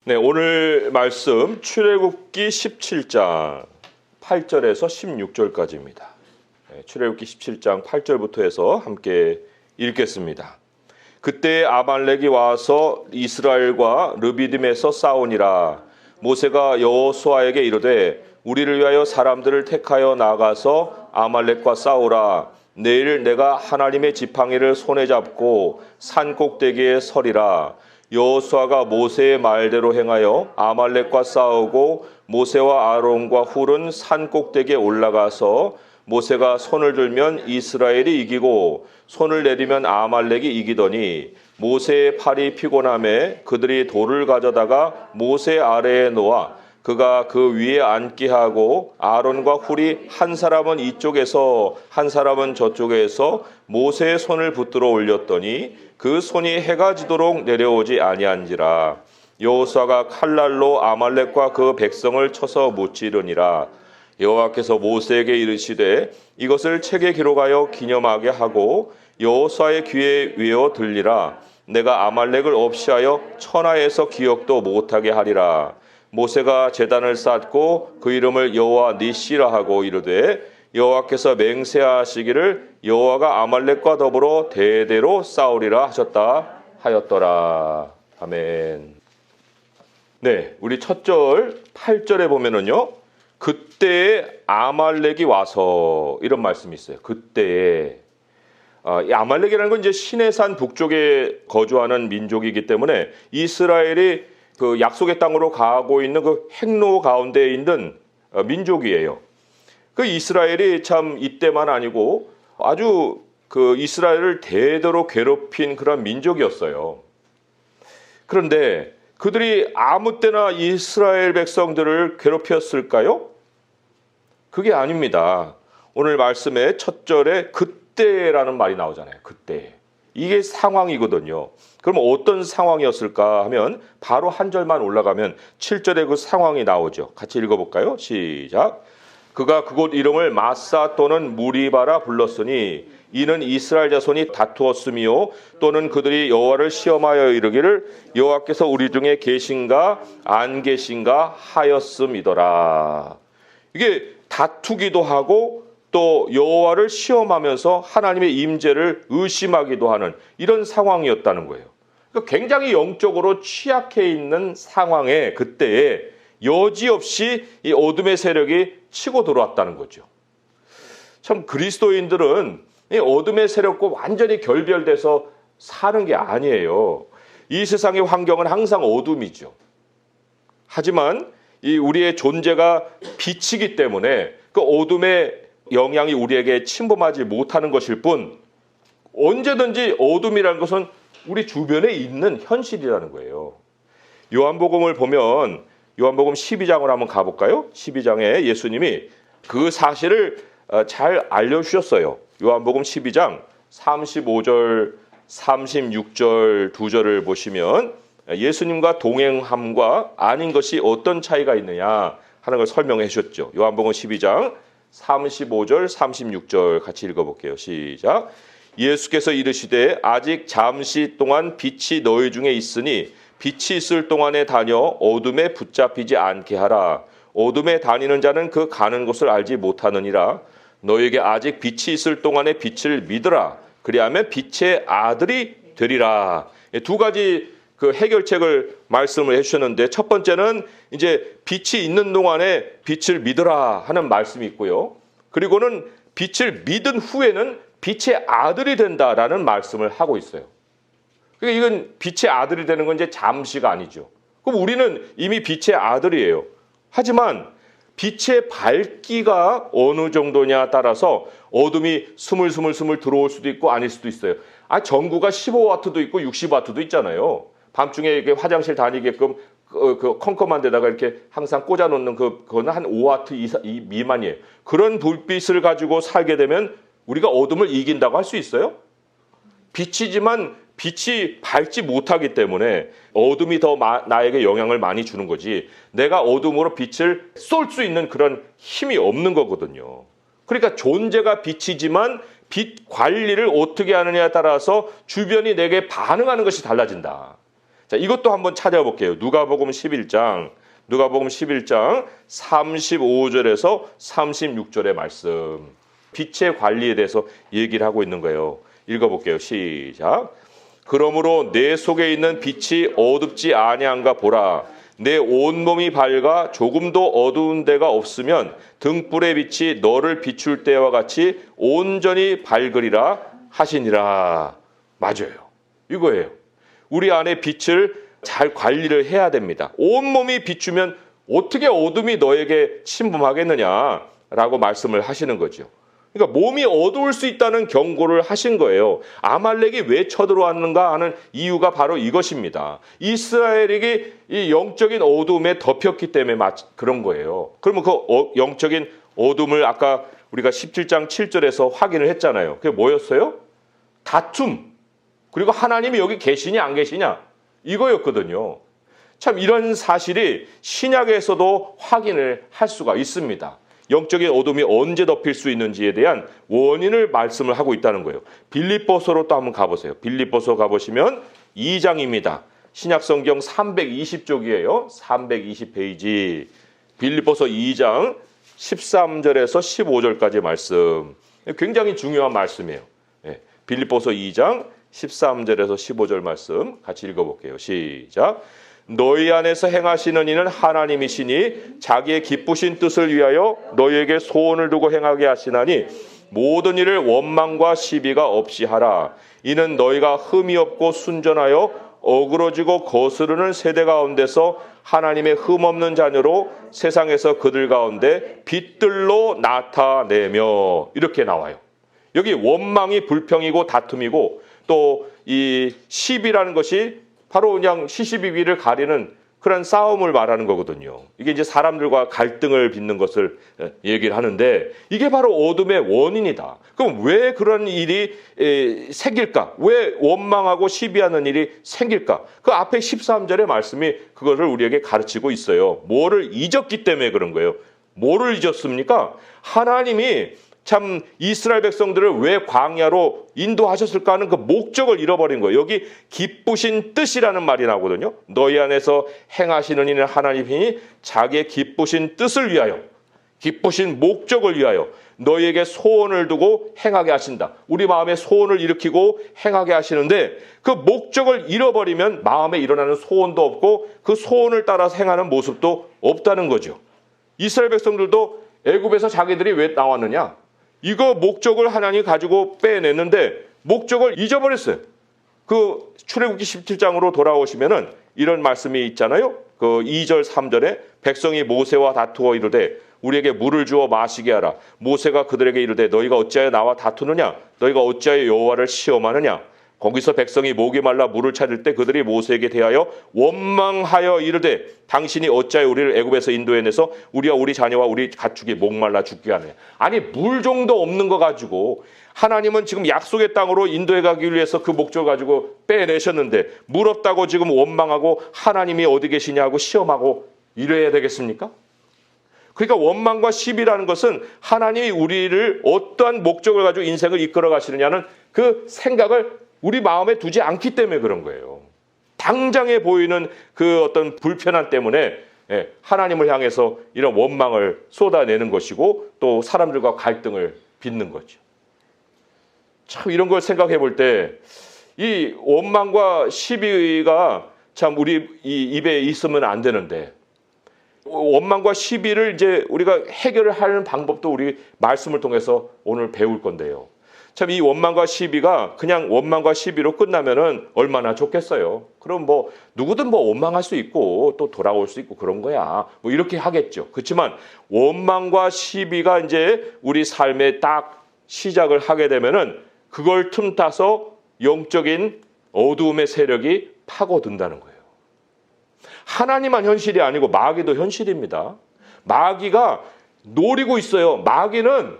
네, 오늘 말씀 출애굽기 17장 8절에서 16절까지입니다. 출애굽기 17장 8절부터 해서 함께 읽겠습니다. 그때 아말렉이 와서 이스라엘과 르비딤에서 싸우니라. 모세가 여호수아에게 이르되 우리를 위하여 사람들을 택하여 나가서 아말렉과 싸우라. 내일 내가 하나님의 지팡이를 손에 잡고 산 꼭대기에 서리라. 여호수아가 모세의 말대로 행하여 아말렉과 싸우고 모세와 아론과 훌은 산 꼭대기에 올라가서 모세가 손을 들면 이스라엘이 이기고 손을 내리면 아말렉이 이기더니 모세의 팔이 피곤함에 그들이 돌을 가져다가 모세 아래에 놓아 그가 그 위에 앉게 하고 아론과 훌이 한 사람은 이쪽에서 한 사람은 저쪽에서 모세의 손을 붙들어 올렸더니 그 손이 해가 지도록 내려오지 아니한지라. 여호수아가 칼날로 아말렉과 그 백성을 쳐서 무찌르니라. 여호와께서 모세에게 이르시되 이것을 책에 기록하여 기념하게 하고 여호수아의 귀에 외어 들리라. 내가 아말렉을 없이하여 천하에서 기억도 못하게 하리라. 모세가 제단을 쌓고 그 이름을 여호와 니시라 하고 이르되 여호와께서 맹세하시기를 여호와가 아말렉과 더불어 대대로 싸우리라 하셨다 하였더라. 아멘. 네, 우리 첫 절 8절에 보면은요, 그때에 아말렉이 와서 이런 말씀이 있어요. 그때에 이 아말렉이라는 건 이제 시내산 북쪽에 거주하는 민족이기 때문에 이스라엘이 그 약속의 땅으로 가고 있는 그 행로 가운데 있는 민족이에요. 그 이스라엘이 참 이때만 아니고 아주 그 이스라엘을 대대로 괴롭힌 그런 민족이었어요. 그런데 그들이 아무 때나 이스라엘 백성들을 괴롭혔을까요? 그게 아닙니다. 오늘 말씀의 첫 절에 그때라는 말이 나오잖아요. 그때. 이게 상황이거든요. 그럼 어떤 상황이었을까 하면 바로 한 절만 올라가면 7절에 그 상황이 나오죠. 같이 읽어볼까요? 시작. 그가 그곳 이름을 마사 또는 무리바라 불렀으니 이는 이스라엘 자손이 다투었으며 또는 그들이 여호와를 시험하여 이르기를 여호와께서 우리 중에 계신가 안 계신가 하였음이더라. 이게 다투기도 하고 또 여호와를 시험하면서 하나님의 임재를 의심하기도 하는 이런 상황이었다는 거예요. 그러니까 굉장히 영적으로 취약해 있는 상황에 그때에 여지없이 이 어둠의 세력이 치고 들어왔다는 거죠. 참 그리스도인들은 이 어둠의 세력과 완전히 결별돼서 사는 게 아니에요. 이 세상의 환경은 항상 어둠이죠. 하지만 이 우리의 존재가 빛이기 때문에 그 어둠의 영향이 우리에게 침범하지 못하는 것일 뿐 언제든지 어둠이라는 것은 우리 주변에 있는 현실이라는 거예요. 요한복음을 보면 요한복음 12장을 한번 가볼까요? 12장에 예수님이 그 사실을 잘 알려주셨어요. 요한복음 12장 35절, 36절 두 절을 보시면 예수님과 동행함과 아닌 것이 어떤 차이가 있느냐 하는 걸 설명해 주셨죠. 요한복음 12장 35절, 36절 같이 읽어볼게요. 시작. 예수께서 이르시되 아직 잠시 동안 빛이 너희 중에 있으니 빛이 있을 동안에 다녀 어둠에 붙잡히지 않게 하라. 어둠에 다니는 자는 그 가는 곳을 알지 못하느니라. 너에게 아직 빛이 있을 동안에 빛을 믿으라. 그리하면 빛의 아들이 되리라. 두 가지 그 해결책을 말씀을 해주셨는데 첫 번째는 이제 빛이 있는 동안에 빛을 믿으라 하는 말씀이 있고요. 그리고는 빛을 믿은 후에는 빛의 아들이 된다라는 말씀을 하고 있어요. 그러니까 이건 빛의 아들이 되는 건 이제 잠시가 아니죠. 그럼 우리는 이미 빛의 아들이에요. 하지만 빛의 밝기가 어느 정도냐 따라서 어둠이 스물스물 들어올 수도 있고 아닐 수도 있어요. 전구가 15와트도 있고 60와트도 있잖아요. 밤중에 이렇게 화장실 다니게끔 그 컴컴한 데다가 이렇게 항상 꽂아놓는 그거는 한 5와트 미만이에요. 그런 불빛을 가지고 살게 되면 우리가 어둠을 이긴다고 할 수 있어요? 빛이지만 빛이 밝지 못하기 때문에 어둠이 더 나에게 영향을 많이 주는 거지 내가 어둠으로 빛을 쏠 수 있는 그런 힘이 없는 거거든요. 그러니까 존재가 빛이지만 빛 관리를 어떻게 하느냐에 따라서 주변이 내게 반응하는 것이 달라진다. 자, 이것도 한번 찾아볼게요. 누가복음 11장 35절에서 36절의 말씀. 빛의 관리에 대해서 얘기를 하고 있는 거예요. 읽어볼게요. 시작. 그러므로 내 속에 있는 빛이 어둡지 아니한가 보라. 내 온몸이 밝아 조금도 어두운 데가 없으면 등불의 빛이 너를 비출 때와 같이 온전히 밝으리라 하시니라. 맞아요. 이거예요. 우리 안에 빛을 잘 관리를 해야 됩니다. 온몸이 비추면 어떻게 어둠이 너에게 침범하겠느냐라고 말씀을 하시는 거죠. 그러니까 몸이 어두울 수 있다는 경고를 하신 거예요. 아말렉이 왜 쳐들어왔는가 하는 이유가 바로 이것입니다. 이스라엘에게 이 영적인 어둠에 덮였기 때문에 그런 거예요. 그러면 그 영적인 어둠을 아까 우리가 17장 7절에서 확인을 했잖아요. 그게 뭐였어요? 다툼. 그리고 하나님이 여기 계시냐 안 계시냐 이거였거든요. 참 이런 사실이 신약에서도 확인을 할 수가 있습니다. 영적인 어둠이 언제 덮일 수 있는지에 대한 원인을 말씀을 하고 있다는 거예요. 빌립보서로 또 한번 가보세요. 빌립보서 가보시면 2장입니다. 신약성경 320쪽이에요. 320페이지. 빌립보서 2장 13절에서 15절까지 말씀. 굉장히 중요한 말씀이에요. 빌립보서 2장 13절에서 15절 말씀 같이 읽어볼게요. 시작. 너희 안에서 행하시는 이는 하나님이시니 자기의 기쁘신 뜻을 위하여 너희에게 소원을 두고 행하게 하시나니 모든 일을 원망과 시비가 없이 하라. 이는 너희가 흠이 없고 순전하여 어그러지고 거스르는 세대 가운데서 하나님의 흠 없는 자녀로 세상에서 그들 가운데 빛들로 나타내며 이렇게 나와요. 여기 원망이 불평이고 다툼이고 또 이 시비라는 것이 바로 그냥 시시비비를 가리는 그런 싸움을 말하는 거거든요. 이게 이제 사람들과 갈등을 빚는 것을 얘기를 하는데 이게 바로 어둠의 원인이다. 그럼 왜 그런 일이 생길까? 왜 원망하고 시비하는 일이 생길까? 그 앞에 13절의 말씀이 그거를 우리에게 가르치고 있어요. 뭐를 잊었기 때문에 그런 거예요. 뭐를 잊었습니까? 하나님이 참 이스라엘 백성들을 왜 광야로 인도하셨을까 하는 그 목적을 잃어버린 거예요. 여기 기쁘신 뜻이라는 말이 나오거든요. 너희 안에서 행하시는 이는 하나님이 자기의 기쁘신 뜻을 위하여 기쁘신 목적을 위하여 너희에게 소원을 두고 행하게 하신다. 우리 마음에 소원을 일으키고 행하게 하시는데 그 목적을 잃어버리면 마음에 일어나는 소원도 없고 그 소원을 따라서 행하는 모습도 없다는 거죠. 이스라엘 백성들도 애굽에서 자기들이 왜 나왔느냐? 이거 목적을 하나님이 가지고 빼냈는데 목적을 잊어버렸어요. 그 출애굽기 17장으로 돌아오시면은 이런 말씀이 있잖아요. 그 2절 3절에 백성이 모세와 다투어 이르되 우리에게 물을 주어 마시게 하라. 모세가 그들에게 이르되 너희가 어찌하여 나와 다투느냐? 너희가 어찌하여 여호와를 시험하느냐? 거기서 백성이 목이 말라 물을 찾을 때 그들이 모세에게 대하여 원망하여 이르되 당신이 어찌하여 우리를 애굽에서 인도해내서 우리와 우리 자녀와 우리 가축이 목말라 죽게 하느냐. 아니 물 정도 없는 거 가지고 하나님은 지금 약속의 땅으로 인도해 가기 위해서 그 목적을 가지고 빼내셨는데 물 없다고 지금 원망하고 하나님이 어디 계시냐고 시험하고 이래야 되겠습니까? 그러니까 원망과 시비라는 것은 하나님이 우리를 어떠한 목적을 가지고 인생을 이끌어 가시느냐는 그 생각을 우리 마음에 두지 않기 때문에 그런 거예요. 당장에 보이는 그 어떤 불편함 때문에 하나님을 향해서 이런 원망을 쏟아내는 것이고 또 사람들과 갈등을 빚는 거죠. 참 이런 걸 생각해 볼 때 이 원망과 시비가 참 우리 이 입에 있으면 안 되는데 원망과 시비를 이제 우리가 해결을 하는 방법도 우리 말씀을 통해서 오늘 배울 건데요. 참 이 원망과 시비가 그냥 원망과 시비로 끝나면은 얼마나 좋겠어요. 그럼 뭐 누구든 뭐 원망할 수 있고 또 돌아올 수 있고 그런 거야. 뭐 이렇게 하겠죠. 그렇지만 원망과 시비가 이제 우리 삶에 딱 시작을 하게 되면은 그걸 틈타서 영적인 어두움의 세력이 파고든다는 거예요. 하나님만 현실이 아니고 마귀도 현실입니다. 마귀가 노리고 있어요. 마귀는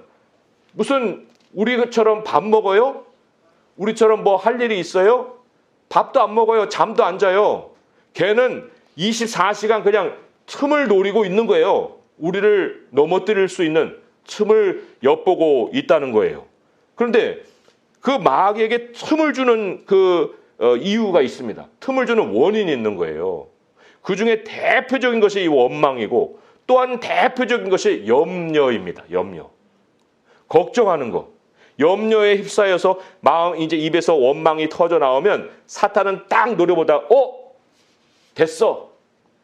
무슨 우리처럼 밥 먹어요? 우리처럼 뭐 할 일이 있어요? 밥도 안 먹어요. 잠도 안 자요. 걔는 24시간 그냥 틈을 노리고 있는 거예요. 우리를 넘어뜨릴 수 있는 틈을 엿보고 있다는 거예요. 그런데 그 마귀에게 틈을 주는 그 이유가 있습니다. 틈을 주는 원인이 있는 거예요. 그 중에 대표적인 것이 이 원망이고 또한 대표적인 것이 염려입니다. 염려. 걱정하는 거. 염려에 휩싸여서 이제 입에서 원망이 터져 나오면 사탄은 딱 노려보다 됐어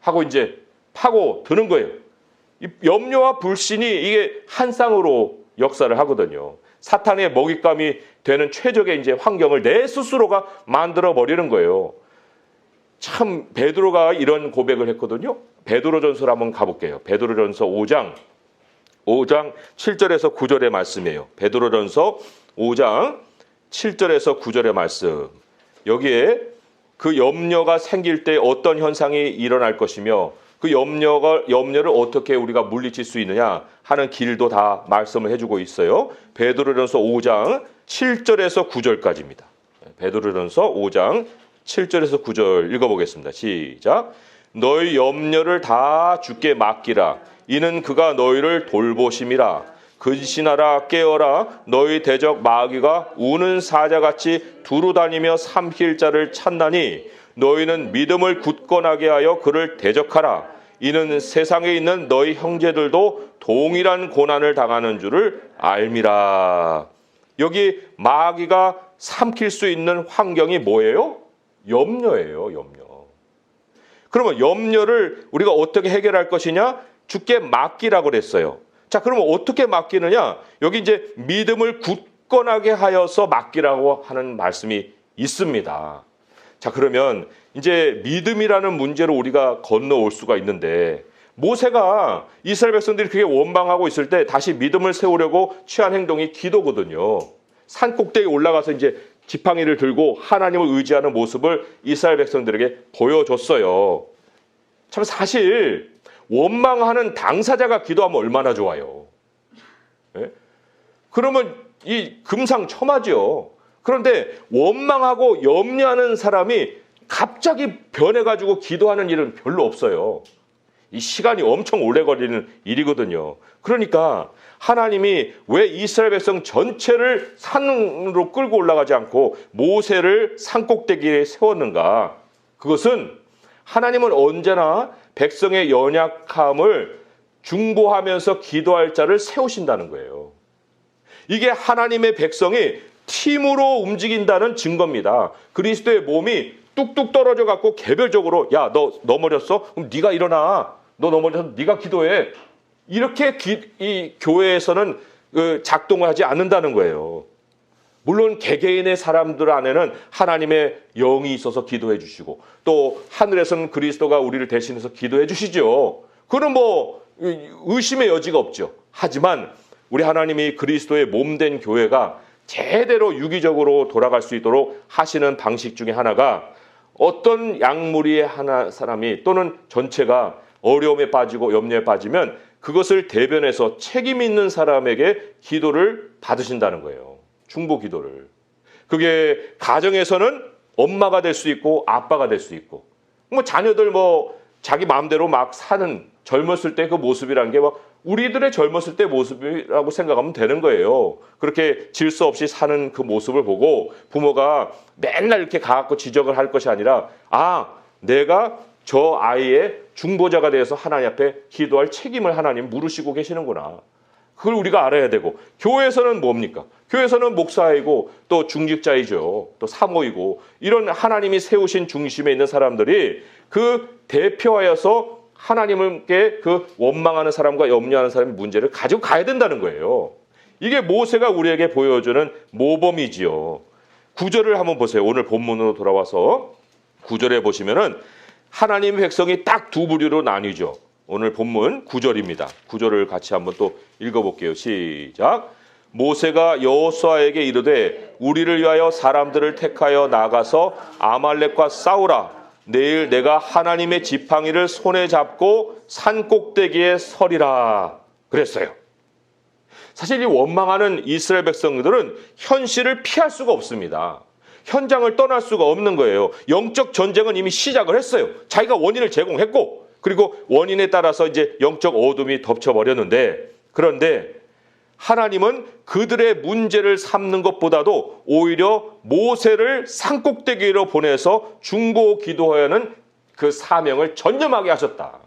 하고 이제 파고 드는 거예요. 이 염려와 불신이 이게 한 쌍으로 역사를 하거든요. 사탄의 먹잇감이 되는 최적의 이제 환경을 내 스스로가 만들어 버리는 거예요. 참 베드로가 이런 고백을 했거든요. 베드로전서로 한번 가볼게요. 베드로전서 5장 7절에서 9절의 말씀이에요. 베드로전서 5장 7절에서 9절의 말씀. 여기에 그 염려가 생길 때 어떤 현상이 일어날 것이며 그 염려를 어떻게 우리가 물리칠 수 있느냐 하는 길도 다 말씀을 해주고 있어요. 베드로전서 5장 7절에서 9절까지입니다. 베드로전서 5장 7절에서 9절 읽어보겠습니다. 시작. 너희 염려를 다 주께 맡기라. 이는 그가 너희를 돌보심이라. 근신하라 깨어라. 너희 대적 마귀가 우는 사자같이 두루 다니며 삼킬 자를 찾나니 너희는 믿음을 굳건하게 하여 그를 대적하라. 이는 세상에 있는 너희 형제들도 동일한 고난을 당하는 줄을 알미라. 여기 마귀가 삼킬 수 있는 환경이 뭐예요? 염려예요. 염려. 그러면 염려를 우리가 어떻게 해결할 것이냐? 주께 맡기라고 그랬어요. 자, 그러면 어떻게 맡기느냐? 여기 이제 믿음을 굳건하게 하여서 맡기라고 하는 말씀이 있습니다. 자, 그러면 이제 믿음이라는 문제로 우리가 건너올 수가 있는데 모세가 이스라엘 백성들이 그게 원망하고 있을 때 다시 믿음을 세우려고 취한 행동이 기도거든요. 산 꼭대기에 올라가서 이제 지팡이를 들고 하나님을 의지하는 모습을 이스라엘 백성들에게 보여줬어요. 참 사실 원망하는 당사자가 기도하면 얼마나 좋아요. 네? 그러면 이 금상첨화죠. 그런데 원망하고 염려하는 사람이 갑자기 변해가지고 기도하는 일은 별로 없어요. 이 시간이 엄청 오래 걸리는 일이거든요. 그러니까 하나님이 왜 이스라엘 백성 전체를 산으로 끌고 올라가지 않고 모세를 산꼭대기에 세웠는가? 그것은 하나님은 언제나 백성의 연약함을 중보하면서 기도할 자를 세우신다는 거예요. 이게 하나님의 백성이 팀으로 움직인다는 증거입니다. 그리스도의 몸이 뚝뚝 떨어져 갖고 개별적으로 야, 너 넘어졌어? 그럼 네가 일어나. 너 넘어져서 네가 기도해. 이렇게 이 교회에서는 작동을 하지 않는다는 거예요. 물론 개개인의 사람들 안에는 하나님의 영이 있어서 기도해 주시고 또 하늘에서는 그리스도가 우리를 대신해서 기도해 주시죠. 그건 뭐 의심의 여지가 없죠. 하지만 우리 하나님이 그리스도의 몸된 교회가 제대로 유기적으로 돌아갈 수 있도록 하시는 방식 중에 하나가 어떤 양무리의 하나 사람이 또는 전체가 어려움에 빠지고 염려에 빠지면 그것을 대변해서 책임 있는 사람에게 기도를 받으신다는 거예요. 중보 기도를. 그게 가정에서는 엄마가 될 수 있고 아빠가 될 수 있고 뭐 자녀들 뭐 자기 마음대로 막 사는 젊었을 때 그 모습이란 게 뭐 우리들의 젊었을 때 모습이라고 생각하면 되는 거예요. 그렇게 질서 없이 사는 그 모습을 보고 부모가 맨날 이렇게 가갖고 지적을 할 것이 아니라 내가 저 아이의 중보자가 되어서 하나님 앞에 기도할 책임을 하나님 물으시고 계시는구나. 그걸 우리가 알아야 되고 교회에서는 뭡니까? 교회에서는 목사이고 또 중직자이죠. 또 사모이고 이런 하나님이 세우신 중심에 있는 사람들이 그 대표하여서 하나님께 그 원망하는 사람과 염려하는 사람의 문제를 가지고 가야 된다는 거예요. 이게 모세가 우리에게 보여주는 모범이지요. 9절을 한번 보세요. 오늘 본문으로 돌아와서 9절에 보시면은 하나님의 백성이 딱 두 부류로 나뉘죠. 오늘 본문 9절입니다. 9절을 같이 한번 또 읽어볼게요. 시작. 모세가 여호수아에게 이르되 우리를 위하여 사람들을 택하여 나가서 아말렉과 싸우라. 내일 내가 하나님의 지팡이를 손에 잡고 산 꼭대기에 서리라. 그랬어요. 사실 이 원망하는 이스라엘 백성들은 현실을 피할 수가 없습니다. 현장을 떠날 수가 없는 거예요. 영적 전쟁은 이미 시작을 했어요. 자기가 원인을 제공했고 그리고 원인에 따라서 이제 영적 어둠이 덮쳐버렸는데 그런데 하나님은 그들의 문제를 삼는 것보다도 오히려 모세를 산꼭대기로 보내서 중보 기도해야 하는 그 사명을 전념하게 하셨다.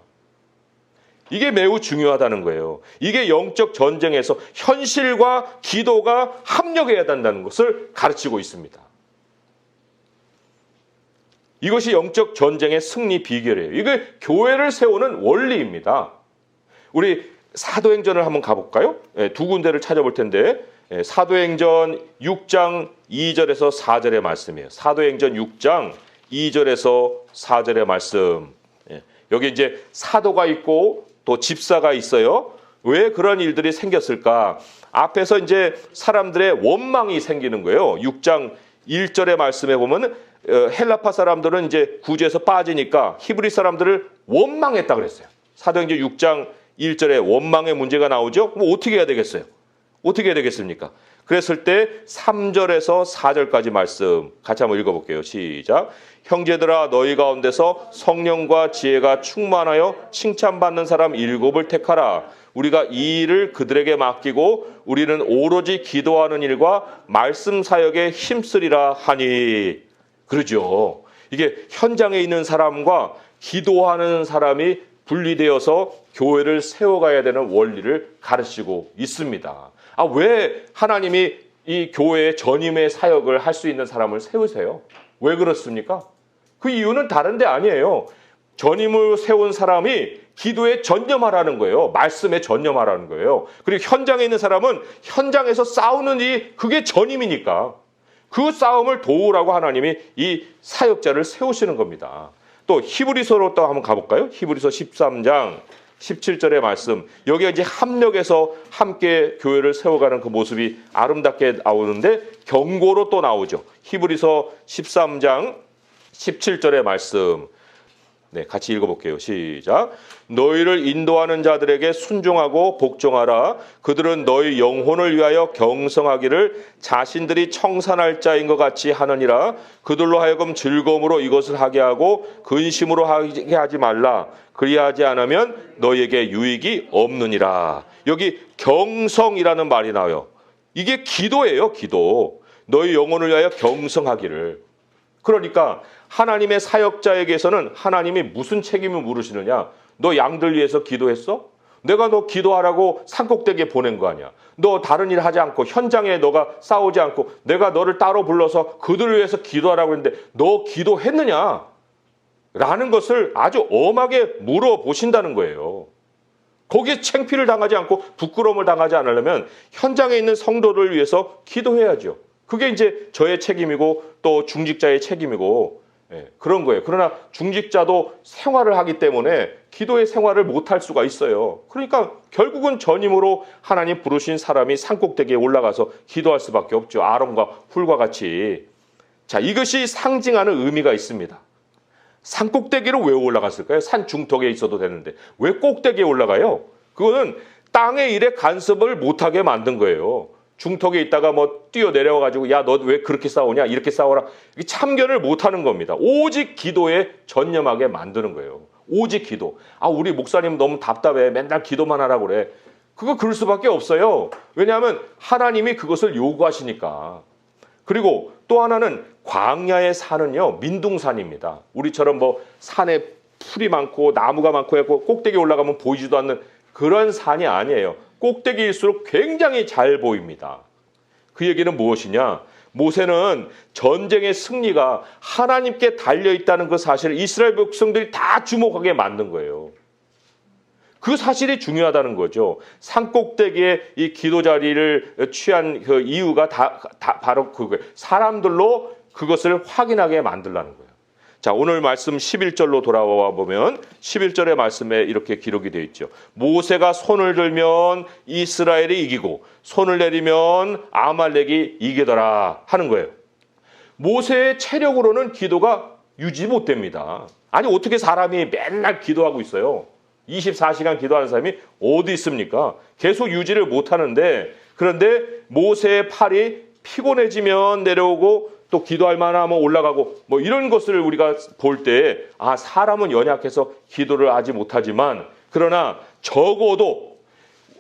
이게 매우 중요하다는 거예요. 이게 영적 전쟁에서 현실과 기도가 합력해야 된다는 것을 가르치고 있습니다. 이것이 영적 전쟁의 승리 비결이에요. 이게 교회를 세우는 원리입니다. 우리 사도행전을 한번 가볼까요? 두 군데를 찾아볼 텐데 사도행전 6장 2절에서 4절의 말씀이에요. 사도행전 6장 2절에서 4절의 말씀. 여기 이제 사도가 있고 또 집사가 있어요. 왜 그런 일들이 생겼을까? 앞에서 이제 사람들의 원망이 생기는 거예요. 6장 1절의 말씀에 보면 헬라파 사람들은 이제 구주에서 빠지니까 히브리 사람들을 원망했다 그랬어요. 사도행전 6장 1절에 원망의 문제가 나오죠. 그럼 어떻게 해야 되겠어요? 어떻게 해야 되겠습니까? 그랬을 때 3절에서 4절까지 말씀 같이 한번 읽어볼게요. 시작. 형제들아 너희 가운데서 성령과 지혜가 충만하여 칭찬받는 사람 7을 택하라. 우리가 이 일을 그들에게 맡기고 우리는 오로지 기도하는 일과 말씀 사역에 힘쓰리라 하니. 그러죠. 이게 현장에 있는 사람과 기도하는 사람이 분리되어서 교회를 세워가야 되는 원리를 가르치고 있습니다. 왜 하나님이 이 교회의 전임의 사역을 할 수 있는 사람을 세우세요? 왜 그렇습니까? 그 이유는 다른 데 아니에요. 전임을 세운 사람이 기도에 전념하라는 거예요. 말씀에 전념하라는 거예요. 그리고 현장에 있는 사람은 현장에서 싸우는 이 그게 전임이니까 그 싸움을 도우라고 하나님이 이 사역자를 세우시는 겁니다. 또 히브리서로 또 한번 가볼까요? 히브리서 13장 17절의 말씀. 여기가 이제 합력해서 함께 교회를 세워가는 그 모습이 아름답게 나오는데 경고로 또 나오죠. 히브리서 13장 17절의 말씀. 네, 같이 읽어볼게요. 시작. 너희를 인도하는 자들에게 순종하고 복종하라. 그들은 너희 영혼을 위하여 경성하기를 자신들이 청산할 자인 것 같이 하느니라. 그들로 하여금 즐거움으로 이것을 하게 하고 근심으로 하게 하지 말라. 그리하지 않으면 너희에게 유익이 없느니라. 여기 경성이라는 말이 나와요. 이게 기도예요. 기도. 너희 영혼을 위하여 경성하기를. 그러니까 하나님의 사역자에게서는 하나님이 무슨 책임을 물으시느냐? 너 양들 위해서 기도했어? 내가 너 기도하라고 산꼭대기에 보낸 거 아니야. 너 다른 일 하지 않고 현장에 너가 싸우지 않고 내가 너를 따로 불러서 그들을 위해서 기도하라고 했는데 너 기도했느냐? 라는 것을 아주 엄하게 물어보신다는 거예요. 거기에 창피를 당하지 않고 부끄러움을 당하지 않으려면 현장에 있는 성도를 위해서 기도해야죠. 그게 이제 저의 책임이고 또 중직자의 책임이고 그런 거예요. 그러나 중직자도 생활을 하기 때문에 기도의 생활을 못할 수가 있어요. 그러니까 결국은 전임으로 하나님 부르신 사람이 산꼭대기에 올라가서 기도할 수밖에 없죠. 아론과 훌과 같이. 자, 이것이 상징하는 의미가 있습니다. 산꼭대기로 왜 올라갔을까요? 산 중턱에 있어도 되는데 왜 꼭대기에 올라가요? 그거는 땅의 일에 간섭을 못하게 만든 거예요. 중턱에 있다가 뭐 뛰어 내려와가지고 야, 너 왜 그렇게 싸우냐? 이렇게 싸워라. 참견을 못하는 겁니다. 오직 기도에 전념하게 만드는 거예요. 오직 기도. 우리 목사님 너무 답답해. 맨날 기도만 하라고 그래. 그거 그럴 수밖에 없어요. 왜냐하면 하나님이 그것을 요구하시니까. 그리고 또 하나는 광야의 산은요, 민둥산입니다. 우리처럼 뭐 산에 풀이 많고 나무가 많고 해서 꼭대기 올라가면 보이지도 않는 그런 산이 아니에요. 꼭대기일수록 굉장히 잘 보입니다. 그 얘기는 무엇이냐? 모세는 전쟁의 승리가 하나님께 달려있다는 그 사실을 이스라엘 백성들이 다 주목하게 만든 거예요. 그 사실이 중요하다는 거죠. 산꼭대기에 이 기도 자리를 취한 그 이유가 다 바로 그거예요. 사람들로 그것을 확인하게 만들라는 거예요. 자, 오늘 말씀 11절로 돌아와 보면 11절의 말씀에 이렇게 기록이 되어 있죠. 모세가 손을 들면 이스라엘이 이기고 손을 내리면 아말렉이 이기더라 하는 거예요. 모세의 체력으로는 기도가 유지 못됩니다. 아니 어떻게 사람이 맨날 기도하고 있어요? 24시간 기도하는 사람이 어디 있습니까? 계속 유지를 못하는데 그런데 모세의 팔이 피곤해지면 내려오고 또 기도할 만하면 올라가고 뭐 이런 것을 우리가 볼 때 사람은 연약해서 기도를 하지 못하지만 그러나 적어도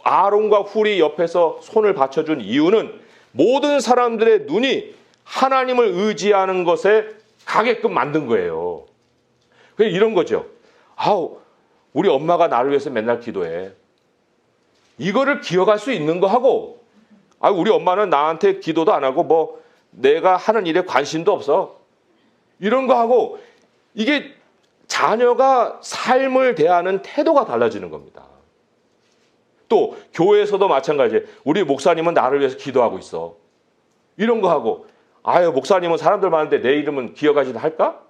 아론과 훌이 옆에서 손을 받쳐준 이유는 모든 사람들의 눈이 하나님을 의지하는 것에 가게끔 만든 거예요. 그냥 이런 거죠. 아우, 우리 엄마가 나를 위해서 맨날 기도해. 이거를 기억할 수 있는 거 하고, 아, 우리 엄마는 나한테 기도도 안 하고 뭐 내가 하는 일에 관심도 없어. 이런 거 하고, 이게 자녀가 삶을 대하는 태도가 달라지는 겁니다. 또 교회에서도 마찬가지예요. 우리 목사님은 나를 위해서 기도하고 있어. 이런 거 하고, 아유, 목사님은 사람들 많은데 내 이름은 기억하지도 할까?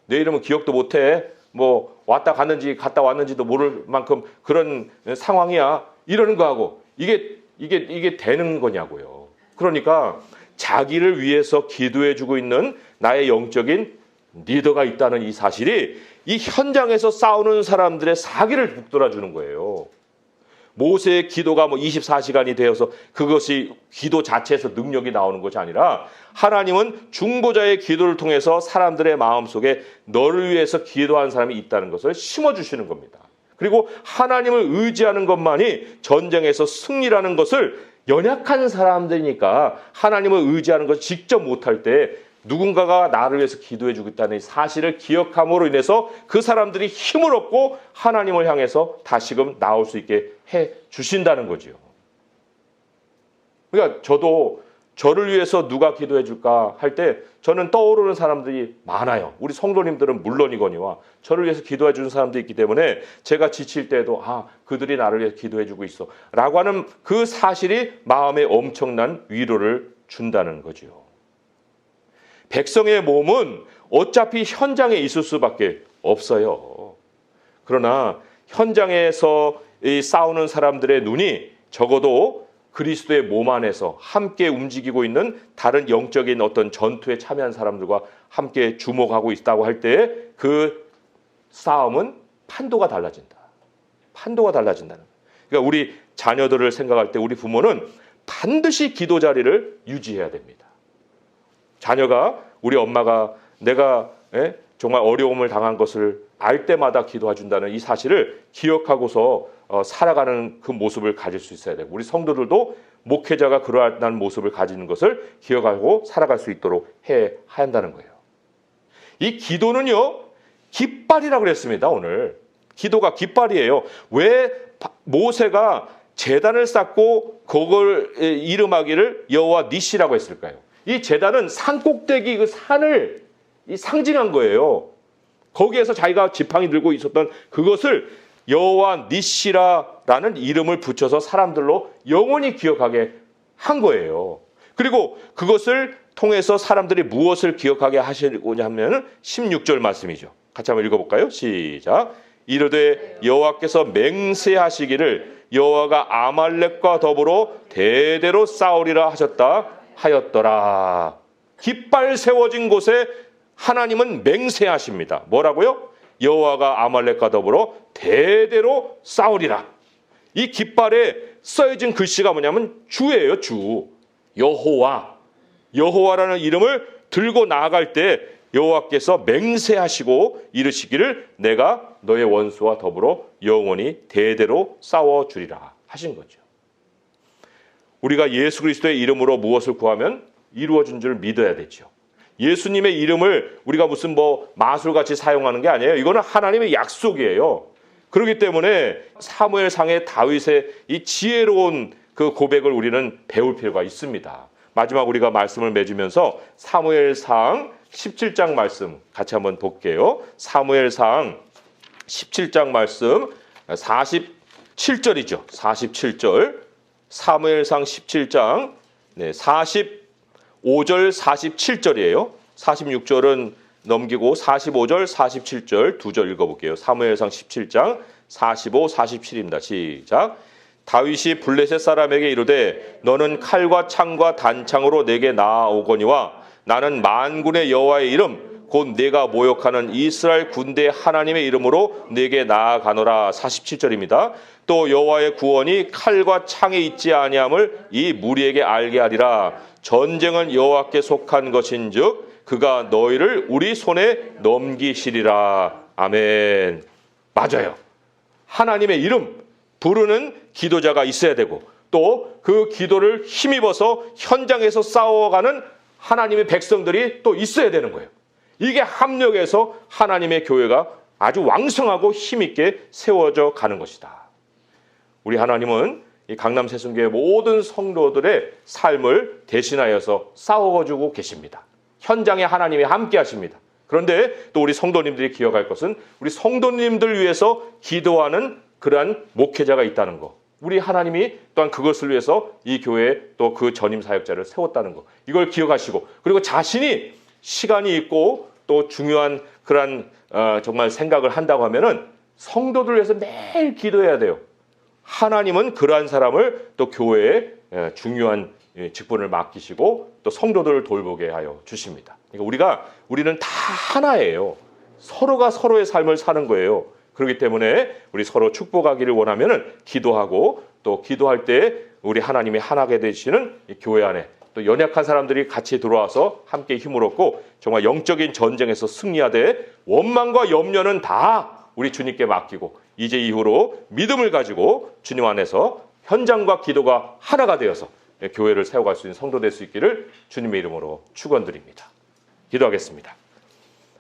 내 이름은 기억도 못해. 뭐 왔다 갔는지 갔다 왔는지도 모를 만큼 그런 상황이야. 이러는 거 하고, 이게 되는 거냐고요. 그러니까 자기를 위해서 기도해주고 있는 나의 영적인 리더가 있다는 이 사실이 이 현장에서 싸우는 사람들의 사기를 북돋아주는 거예요. 모세의 기도가 뭐 24시간이 되어서 그것이 기도 자체에서 능력이 나오는 것이 아니라 하나님은 중보자의 기도를 통해서 사람들의 마음속에 너를 위해서 기도한 사람이 있다는 것을 심어주시는 겁니다. 그리고 하나님을 의지하는 것만이 전쟁에서 승리라는 것을 연약한 사람들이니까 하나님을 의지하는 것을 직접 못할 때 누군가가 나를 위해서 기도해 주겠다는 사실을 기억함으로 인해서 그 사람들이 힘을 얻고 하나님을 향해서 다시금 나올 수 있게 해 주신다는 거죠. 그러니까 저도 저를 위해서 누가 기도해 줄까 할 때 저는 떠오르는 사람들이 많아요. 우리 성도님들은 물론이거니와 저를 위해서 기도해 주는 사람들이 있기 때문에 제가 지칠 때도 그들이 나를 위해서 기도해 주고 있어 라고 하는 그 사실이 마음에 엄청난 위로를 준다는 거죠. 백성의 몸은 어차피 현장에 있을 수밖에 없어요. 그러나 현장에서 싸우는 사람들의 눈이 적어도 그리스도의 몸 안에서 함께 움직이고 있는 다른 영적인 어떤 전투에 참여한 사람들과 함께 주목하고 있다고 할 때 그 싸움은 판도가 달라진다. 판도가 달라진다는 거예요. 그러니까 우리 자녀들을 생각할 때 우리 부모는 반드시 기도 자리를 유지해야 됩니다. 자녀가 우리 엄마가 내가 정말 어려움을 당한 것을 알 때마다 기도해 준다는 이 사실을 기억하고서 살아가는 그 모습을 가질 수 있어야 되고 우리 성도들도 목회자가 그러한 모습을 가지는 것을 기억하고 살아갈 수 있도록 해야 한다는 거예요. 이 기도는요 깃발이라고 그랬습니다. 오늘 기도가 깃발이에요. 왜 모세가 제단을 쌓고 그걸 이름하기를 여호와 니시라고 했을까요? 이 제단은 산 꼭대기 그 산을 상징한 거예요. 거기에서 자기가 지팡이 들고 있었던 그것을 여호와 니시라라는 이름을 붙여서 사람들로 영원히 기억하게 한 거예요. 그리고 그것을 통해서 사람들이 무엇을 기억하게 하시고자 하면 16절 말씀이죠. 같이 한번 읽어볼까요? 시작. 이르되 여호와께서 맹세하시기를 여호와가 아말렉과 더불어 대대로 싸우리라 하셨다 하였더라. 깃발 세워진 곳에 하나님은 맹세하십니다. 뭐라고요? 여호와가 아말렉과 더불어 대대로 싸우리라. 이 깃발에 써진 글씨가 뭐냐면 주예요. 주. 여호와. 여호와라는 이름을 들고 나아갈 때 여호와께서 맹세하시고 이르시기를 내가 너의 원수와 더불어 영원히 대대로 싸워주리라 하신 거죠. 우리가 예수 그리스도의 이름으로 무엇을 구하면 이루어진 줄 믿어야 되죠. 예수님의 이름을 우리가 무슨 마술같이 사용하는 게 아니에요. 이거는 하나님의 약속이에요. 그렇기 때문에 사무엘상의 다윗의 이 지혜로운 그 고백을 우리는 배울 필요가 있습니다. 마지막 우리가 말씀을 맺으면서 사무엘상 17장 말씀 같이 한번 볼게요. 사무엘상 17장 말씀 47절이죠. 47절. 사무엘상 17장 45절 47절이에요. 46절은 넘기고 45절 47절 두 절 읽어볼게요. 사무엘상 17장 45, 47입니다. 시작. 다윗이 블레셋 사람에게 이르되 너는 칼과 창과 단창으로 내게 나아오거니와 나는 만군의 여호와의 이름 곧 내가 모욕하는 이스라엘 군대 하나님의 이름으로 내게 나아가노라. 47절입니다. 또 여호와의 구원이 칼과 창에 있지 아니함을 이 무리에게 알게 하리라. 전쟁은 여호와께 속한 것인즉 그가 너희를 우리 손에 넘기시리라. 아멘. 맞아요. 하나님의 이름 부르는 기도자가 있어야 되고 또 그 기도를 힘입어서 현장에서 싸워가는 하나님의 백성들이 또 있어야 되는 거예요. 이게 합력해서 하나님의 교회가 아주 왕성하고 힘있게 세워져 가는 것이다. 우리 하나님은 이 강남 새순교회 모든 성도들의 삶을 대신하여서 싸워주고 계십니다. 현장에 하나님이 함께 하십니다. 그런데 또 우리 성도님들이 기억할 것은 우리 성도님들 위해서 기도하는 그러한 목회자가 있다는 거. 우리 하나님이 또한 그것을 위해서 이 교회에 또 그 전임 사역자를 세웠다는 거. 이걸 기억하시고 그리고 자신이 시간이 있고 또 중요한 그러한 정말 생각을 한다고 하면은 성도들 위해서 매일 기도해야 돼요. 하나님은 그러한 사람을 또 교회에 중요한 직분을 맡기시고 또 성도들을 돌보게 하여 주십니다. 그러니까 우리는 다 하나예요. 서로가 서로의 삶을 사는 거예요. 그렇기 때문에 우리 서로 축복하기를 원하면은 기도하고 또 기도할 때 우리 하나님이 하나게 되시는 이 교회 안에 또 연약한 사람들이 같이 들어와서 함께 힘을 얻고 정말 영적인 전쟁에서 승리하되 원망과 염려는 다 우리 주님께 맡기고 이제 이후로 믿음을 가지고 주님 안에서 현장과 기도가 하나가 되어서 교회를 세워갈 수 있는 성도 될 수 있기를 주님의 이름으로 축원드립니다. 기도하겠습니다.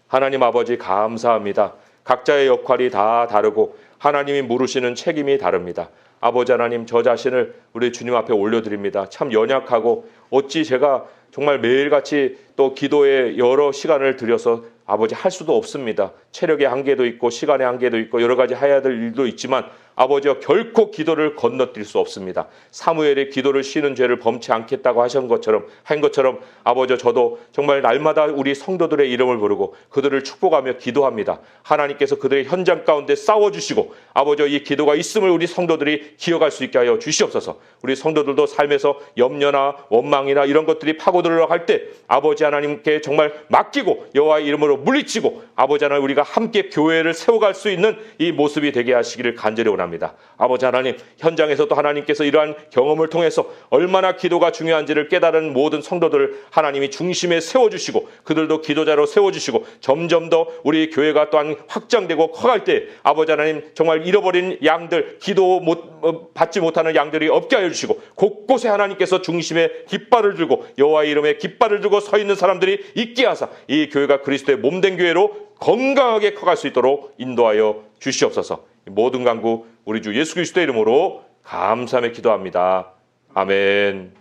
하나님 아버지 감사합니다. 각자의 역할이 다 다르고 하나님이 물으시는 책임이 다릅니다. 아버지 하나님 저 자신을 우리 주님 앞에 올려드립니다. 참 연약하고 어찌 제가 정말 매일같이 또 기도에 여러 시간을 들여서 아버지 할 수도 없습니다. 체력의 한계도 있고 시간의 한계도 있고 여러 가지 해야 될 일도 있지만 아버지여 결코 기도를 건너뛸 수 없습니다. 사무엘이 기도를 쉬는 죄를 범치 않겠다고 한 것처럼 아버지여 저도 정말 날마다 우리 성도들의 이름을 부르고 그들을 축복하며 기도합니다. 하나님께서 그들의 현장 가운데 싸워주시고 아버지여 이 기도가 있음을 우리 성도들이 기억할 수 있게 하여 주시옵소서. 우리 성도들도 삶에서 염려나 원망이나 이런 것들이 파고들어 갈 때 아버지 하나님께 정말 맡기고 여호와의 이름으로 물리치고 아버지 하나님 우리가 함께 교회를 세워갈 수 있는 이 모습이 되게 하시기를 간절히 원합니다. 아버지 하나님 현장에서 또 하나님께서 이러한 경험을 통해서 얼마나 기도가 중요한지를 깨달은 모든 성도들을 하나님이 중심에 세워주시고 그들도 기도자로 세워주시고 점점 더 우리 교회가 또한 확장되고 커갈 때 아버지 하나님 정말 잃어버린 양들 기도 받지 못하는 양들이 없게 하여 주시고 곳곳에 하나님께서 중심에 깃발을 들고 여호와의 이름에 깃발을 들고 서 있는 사람들이 있게 하사 이 교회가 그리스도의 몸된 교회로 건강하게 커갈 수 있도록 인도하여 주시옵소서. 모든 간구 우리 주 예수 그리스도의 이름으로 감사하며 기도합니다. 아멘.